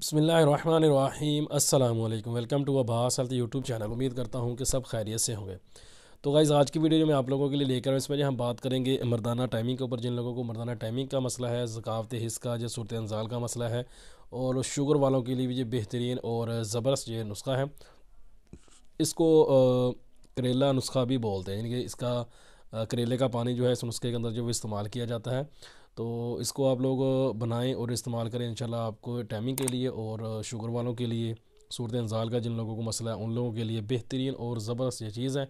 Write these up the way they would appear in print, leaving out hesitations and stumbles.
बिस्मिल्लाहिर्रहमानिर्रहीम अस्सलाम वालेकुम। Welcome to Abbas health YouTube channel. उम्मीद करता हूँ कि सब खैरियत से होंगे। तो गाइज़ आज की वीडियो जो मैं आप लोगों के लिए लेकर आऊँ इसमें जो हम बात करेंगे मर्दाना टाइमिंग के ऊपर। जिन लोगों को मर्दाना टाइमिंग का मसला है, ज़कावत हिस्स का जो सूरत अंजाल का मसला है, और शुगर वालों के लिए भी ये बेहतरीन और ज़बरदस्त ये नुस्खा है। इसको करेला नुस्खा भी बोलते हैं, यानी कि इसका करेले का पानी जो है इस नुस्खे के अंदर जो इस्तेमाल किया जाता है। तो इसको आप लोग बनाएं और इस्तेमाल करें इंशाल्लाह। आपको टाइमिंग के लिए और शुगर वालों के लिए, सूरत अंजाल का जिन लोगों को मसला है उन लोगों के लिए बेहतरीन और ज़बरदस्त ये चीज़ है।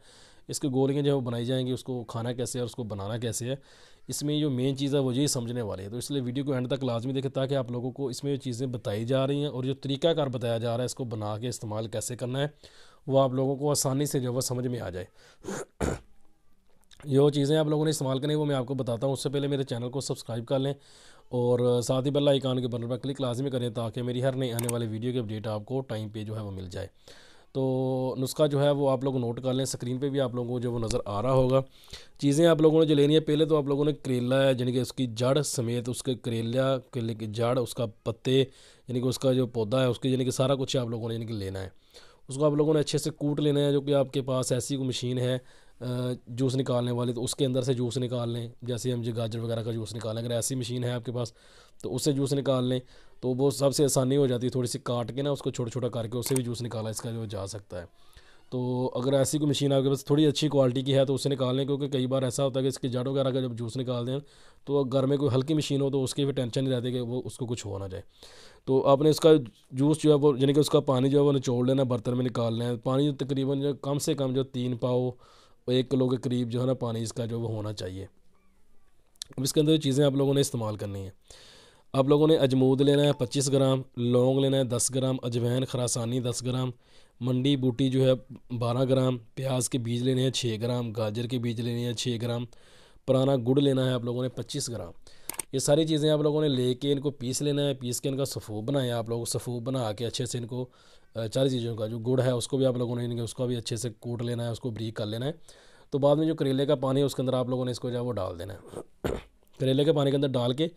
इसकी गोलियाँ जो बनाई जाएंगी, उसको खाना कैसे है और उसको बनाना कैसे है, इसमें जो मेन चीज़ है वो यही समझने वाली है। तो इसलिए वीडियो को एंड तक लाजमी देखें ताकि आप लोगों को इसमें जो चीज़ें बताई जा रही हैं और जो तरीक़ाकार बताया जा रहा है इसको बना के इस्तेमाल कैसे करना है वो आप लोगों को आसानी से जो है समझ में आ जाए। जो चीज़ें आप लोगों ने इस्तेमाल करनी है वो मैं आपको बताता हूँ। उससे पहले मेरे चैनल को सब्सक्राइब कर लें और साथ ही बेल आइकन के बटन पर क्लिक लाजमी करें ताकि मेरी हर नई आने वाली वीडियो की अपडेट आपको टाइम पे जो है वो मिल जाए। तो नुस्खा जो है वो आप लोग नोट कर लें, स्क्रीन पे भी आप लोगों को जो वो नज़र आ रहा होगा। चीज़ें आप लोगों ने जो लेनी है, पहले तो आप लोगों ने करेला है यानी कि उसकी जड़ समेत, उसके केले की जड़, उसका पत्ते यानी कि उसका जो पौधा है उसकी यानी कि सारा कुछ आप लोगों ने यानी कि लेना है। उसको आप लोगों ने अच्छे से कूट लेना है। जो कि आपके पास ऐसी कोई मशीन है जूस निकालने वाली तो उसके अंदर से जूस निकाल लें। जैसे हम जो गाजर वगैरह का जूस निकालें, अगर ऐसी मशीन है आपके पास तो उससे जूस निकाल लें तो वो सबसे आसानी हो जाती है। थोड़ी सी काट के ना उसको छोटा छोटा करके उससे भी जूस निकाला इसका जो जा सकता है। तो अगर ऐसी कोई मशीन आपके पास थोड़ी अच्छी क्वालिटी की है तो उससे निकाल लें, क्योंकि कई बार ऐसा होता है कि इसकी जड़ वगैरह का जब जूस निकाल दें तो घर में कोई हल्की मशीन हो तो उसकी भी टेंशन नहीं रहती कि वो उसको कुछ हो ना जाए। तो आपने इसका जूस जो है वो यानी कि उसका पानी जो है वो निचोड़ लेना, बर्तन में निकालना है। पानी जो तकरीबन जो कम से कम जो 3 पाव 1 किलो के करीब जो है ना पानी इसका जो वो होना चाहिए। अब इसके अंदर जो चीज़ें आप लोगों ने इस्तेमाल करनी है, आप लोगों ने अजमूद लेना है 25 ग्राम, लौंग लेना है 10 ग्राम, अजवैन खरासानी 10 ग्राम, मंडी बूटी जो है 12 ग्राम, प्याज के बीज लेने हैं 6 ग्राम, गाजर के बीज लेने हैं 6 ग्राम, पुराना गुड़ लेना है आप लोगों ने 25 ग्राम। ये सारी चीज़ें आप लोगों ने लेके इनको पीस लेना है। पीस के इनका सफ़ूब बनाया आप लोग, सफ़ूब बना के अच्छे से इनको सारी चीज़ों का जो गुड़ है उसको भी आप लोगों ने इनके उसका भी अच्छे से कूट लेना है, उसको ब्रीक कर लेना है। तो बाद में जो करेले का पानी है उसके अंदर आप लोगों ने इसको जो है वो डाल देना है। करेले के पानी के अंदर डाल के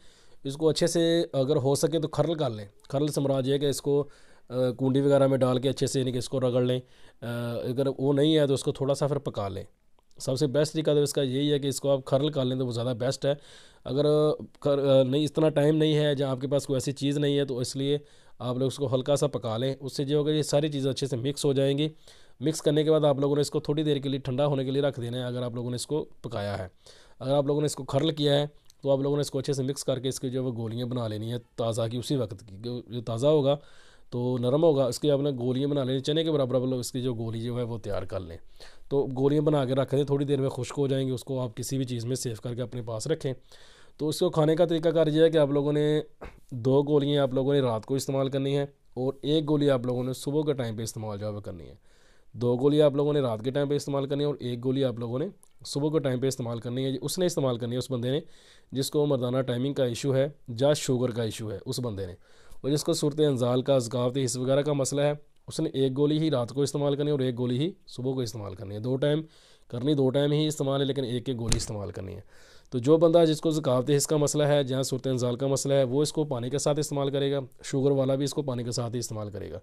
इसको अच्छे से अगर हो सके तो खरल कर लें। खरल समराज है कि इसको कूंडी वगैरह में डाल के अच्छे से यानी कि इसको रगड़ लें। अगर वो नहीं है तो उसको थोड़ा सा फिर पका लें। सबसे बेस्ट तरीका तो इसका यही है कि इसको आप खरल कर लें तो वो ज़्यादा बेस्ट है। अगर नहीं इतना टाइम नहीं है जहाँ आपके पास कोई ऐसी चीज़ नहीं है तो इसलिए आप लोग उसको हल्का सा पका लें। उससे जो होगा ये सारी चीज़ें अच्छे से मिक्स हो जाएंगी। मिक्स करने के बाद आप लोगों ने इसको थोड़ी देर के लिए ठंडा होने के लिए रख देना है। अगर आप लोगों ने इसको पकाया है, अगर आप लोगों ने इसको खरल किया है तो आप लोगों ने इसको अच्छे से मिक्स करके इसकी जो वो गोलियाँ बना लेनी है ताज़ा की, उसी वक्त की। जो ताज़ा होगा तो नरम होगा, इसकी आपने गोलियाँ बना लेनी, चने के बराबर आप लोग इसकी जो गोली जो है वो तैयार कर लें। तो गोलियाँ बना के रख दें, थोड़ी देर में खुश्क हो जाएंगी। उसको आप किसी भी चीज़ में सेव करके अपने पास रखें। तो इसको खाने का तरीकाकार ये है कि आप लोगों ने 2 गोलियाँ आप लोगों ने रात को इस्तेमाल करनी है और 1 गोली आप लोगों ने सुबह के टाइम पे इस्तेमाल जो है करनी है। 2 गोली आप लोगों ने रात के टाइम पे इस्तेमाल करनी है और 1 गोली आप लोगों ने सुबह के टाइम पे इस्तेमाल करनी है। उसने इस्तेमाल करनी है उस बंदे ने जिसको मर्दाना टाइमिंग का इशू है या शुगर का इशू है उस बंदे ने। और जिसको सूरत अंजाल का, ज़कावत हिस्स वगैरह का मसला है उसने 1 गोली ही रात को इस्तेमाल करनी है और 1 गोली ही सुबह को इस्तेमाल करनी है। 2 टाइम करनी, 2 टाइम ही इस्तेमाल है लेकिन एक गोली इस्तेमाल करनी है। तो जो बंदा जिसको ज़कावत हिस्स का मसला है, जहाँ सूरत अंजाल का मसला है, वो इसको पानी के साथ इस्तेमाल करेगा। शुगर वाला भी इसको पानी के साथ ही इस्तेमाल करेगा।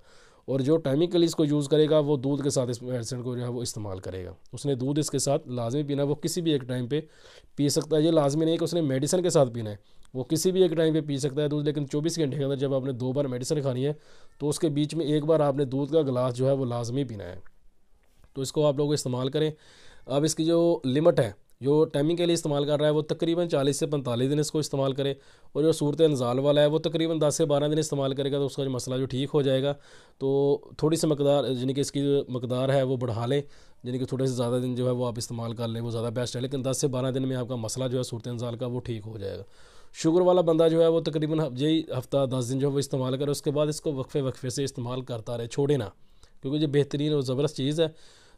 और जो टाइमिकली इसको यूज़ करेगा वो दूध के साथ इस मेडिसिन को जो है वो इस्तेमाल करेगा। उसने दूध इसके साथ लाजमी पीना, वो किसी भी एक टाइम पे पी सकता है। ये लाजमी नहीं कि उसने मेडिसिन के साथ पीना है, वो किसी भी एक टाइम पे पी सकता है दूध। लेकिन 24 घंटे के अंदर जब आपने 2 बार मेडिसिन खानी है तो उसके बीच में 1 बार आपने दूध का गिलास जो है वो लाजमी पीना है। तो इसको आप लोग इस्तेमाल करें। अब इसकी जो लिमिट है, जो टाइमिंग के लिए इस्तेमाल कर रहा है वो तकरीबन 40 से 45 दिन इसको इस्तेमाल करे। और जो सूरत अंजाल वाला है वो तकरीबन 10 से 12 दिन इस्तेमाल करेगा तो उसका जो मसला जो ठीक हो जाएगा। तो थोड़ी सी मकदार यानी कि इसकी जो मकदार है वो बढ़ा लें, यानी कि थोड़े से ज़्यादा दिन जो है वो आप इस्तेमाल कर लें, वो ज़्यादा बेस्ट है। लेकिन 10 से 12 दिन में आपका मसला जो है सूरत अंजाल का वो ठीक हो जाएगा। शुगर वाला बंदा जो है वो तकरीबन यही हफ्ता 10 दिन जो है वो इस्तेमाल करे, उसके बाद इसको वक्फे वक्फे से इस्तेमाल करता रहे, छोड़े ना, क्योंकि ये बेहतरीन और ज़बरदस्त चीज़ है।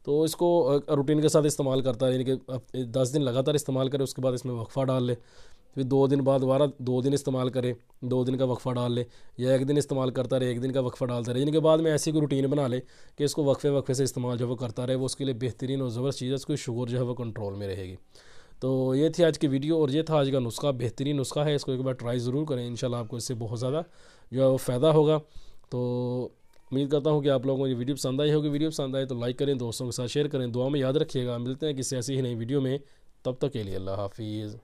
तो इसको रूटीन के साथ इस्तेमाल करता है, यानी कि 10 दिन लगातार इस्तेमाल करे, उसके बाद इसमें वक्फ़ा डाल ले। फिर 2 दिन बाद दोबारा 2 दिन इस्तेमाल करे, 2 दिन का वक्फ़ा डाल ले, या 1 दिन इस्तेमाल करता रहे, 1 दिन का वक्फ़ा डालता रहे। यानी कि बाद में ऐसी कोई रूटीन बना ले कि इसको वक्फे वक्फे से इस्तेमाल जो वो करता रहे, वो उसके लिए बेहतरीन और ज़बरदस्त चीज़ है। उसकी शुगर जो है वो कंट्रोल में रहेगी। तो ये थी आज की वीडियो और ये था आज का नुस्खा, बेहतरीन नुस्खा है। इसको एक बार ट्राई ज़रूर करें, इंशाल्लाह आपको इससे बहुत ज़्यादा जो है वो फ़ायदा होगा। तो उम्मीद करता हूँ कि आप लोगों को ये वीडियो पसंद आई होगी। वीडियो पसंद आए तो लाइक करें, दोस्तों के साथ शेयर करें, दुआ में याद रखिएगा। मिलते हैं किसी ऐसी ही नई वीडियो में, तब तक के लिए अल्लाह हाफिज़।